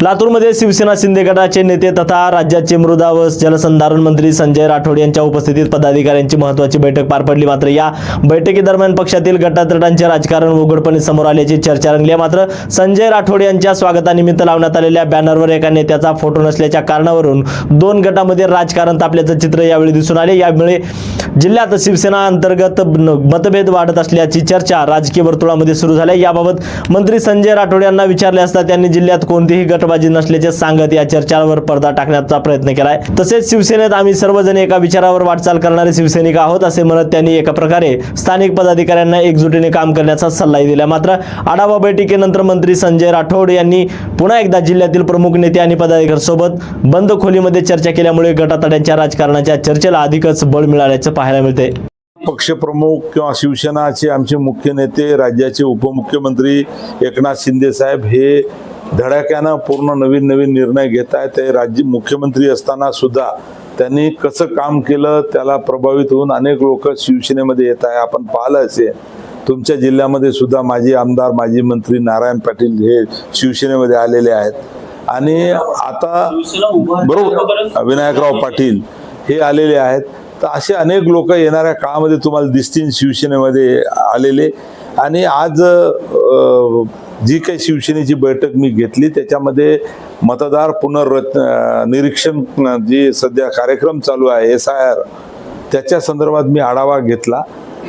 लातूरमध्ये शिवसेना शिंदे गटाचे नेते तथा राज्याचे मृदा व जलसंधारण मंत्री संजय राठोड यांच्या उपस्थितीत पदाधिकाऱ्यांची महत्त्वाची बैठक पार पडली। मात्र या बैठकीदरम्यान पक्षातील गटातटांचे राजकारण उघडपणे समोर आल्याची चर्चा रंगली। मात्र संजय राठोड यांच्या स्वागतानिमित्त लावण्यात आलेल्या बॅनरवर एका नेत्याचा फोटो नसल्याच्या कारणावरून दोन गटामध्ये राजकारण तापल्याचं चित्र यावेळी दिसून आले। यामुळे जिल्ह्यात शिवसेना अंतर्गत मतभेद वाढत असल्याची चर्चा राजकीय वर्तुळामध्ये सुरू झाली। याबाबत मंत्री संजय राठोड यांना विचारले असता त्यांनी जिल्ह्यात कोणतीही गटबाजी नसल्याचे सांगत या चर्चांवर पडदा टाकण्याचा प्रयत्न केलाय। तसेच शिवसेनेत आम्ही सर्वजण एका विचारावर वाटचाल करणारे शिवसैनिक आहोत असे म्हणत त्यांनी एका प्रकारे स्थानिक पदाधिकाऱ्यांना एकजुटीने काम करण्याचा सल्लाही दिला। मात्र आढावा बैठकीनंतर मंत्री संजय राठोड यांनी पुन्हा एकदा जिल्ह्यातील प्रमुख नेते आणि पदाधिकाऱ्यांसोबत बंद खोलीमध्ये चर्चा केल्यामुळे गटातटांच्या राजकारणाच्या चर्चेला अधिकच बळ मिळाल्याचे पाहायला मिळते। पक्षप्रमुख किंवा शिवसेनाचे आमचे मुख्य नेते राज्याचे उपमुख्यमंत्री एकनाथ शिंदे साहेब हे धडाक्यानं पूर्ण नवीन निर्णय घेत आहेत। ते राज्य मुख्यमंत्री असताना सुद्धा त्यांनी कसं काम केलं त्याला प्रभावित होऊन अनेक लोक शिवसेनेमध्ये येत आहे। आपण पाहिलं असेल तुमच्या जिल्ह्यामध्ये सुद्धा माजी आमदार माजी मंत्री नारायण पाटील हे शिवसेनेमध्ये आलेले आहेत आणि आता बरोबर विनायकराव पाटील हे आलेले आहेत। तर असे अनेक लोक येणाऱ्या काळामध्ये तुम्हाला दिसतील शिवसेनेमध्ये आलेले। आणि आज जी काही शिवसेनेची बैठक मी घेतली त्याच्यामध्ये मतदार निरीक्षण जी सध्या कार्यक्रम चालू आहे SIR त्याच्या संदर्भात मी आढावा घेतला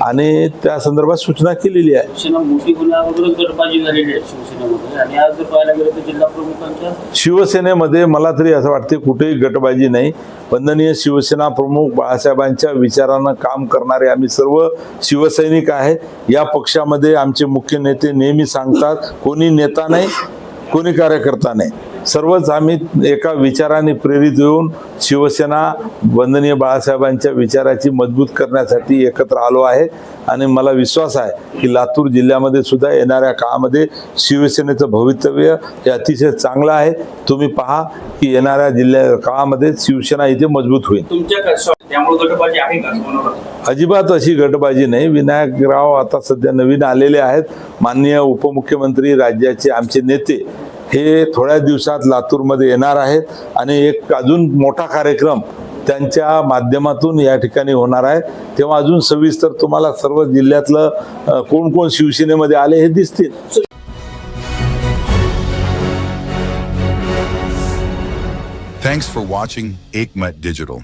आणि त्या संदर्भात सूचना केलेली आहे। शिवसेनेमध्ये मला तरी असं वाटते कुठेही गटबाजी नाही। वंदनीय शिवसेना प्रमुख बाळासाहेबांच्या विचारानं काम करणारे आम्ही सर्व शिवसैनिक आहेत। या पक्षामध्ये आमचे मुख्य नेते नेहमी सांगतात कोणी नेता नाही कोणी कार्यकर्ता नाही, सर्वच आम्ही एका विचाराने प्रेरित होऊन शिवसेना वंदनीय बाळासाहेबांच्या विचाराची मजबूत करण्यासाठी एकत्र आलो आहे। आणि मला विश्वास आहे की लातूर जिल्ह्यामध्ये सुद्धा येणाऱ्या काळामध्ये शिवसेनेचं भवितव्य हे अतिशय चांगलं आहे। तुम्ही पहा की येणाऱ्या काळामध्ये शिवसेना इथे मजबूत होईल। अजिबात अशी गटबाजी नाही। विनायकराव आता सध्या नवीन आलेले आहेत। माननीय उपमुख्यमंत्री राज्याचे आमचे नेते हे थोड्या दिवसात लातूरमध्ये येणार आहेत आणि एक अजून मोठा कार्यक्रम त्यांच्या माध्यमातून या ठिकाणी होणार आहे। तेव्हा अजून सविस्तर तुम्हाला सर्व जिल्ह्यातलं कोण कोण शिवसेनेमध्ये आले हे दिसतील। Thanks for watching Ekmat Digital.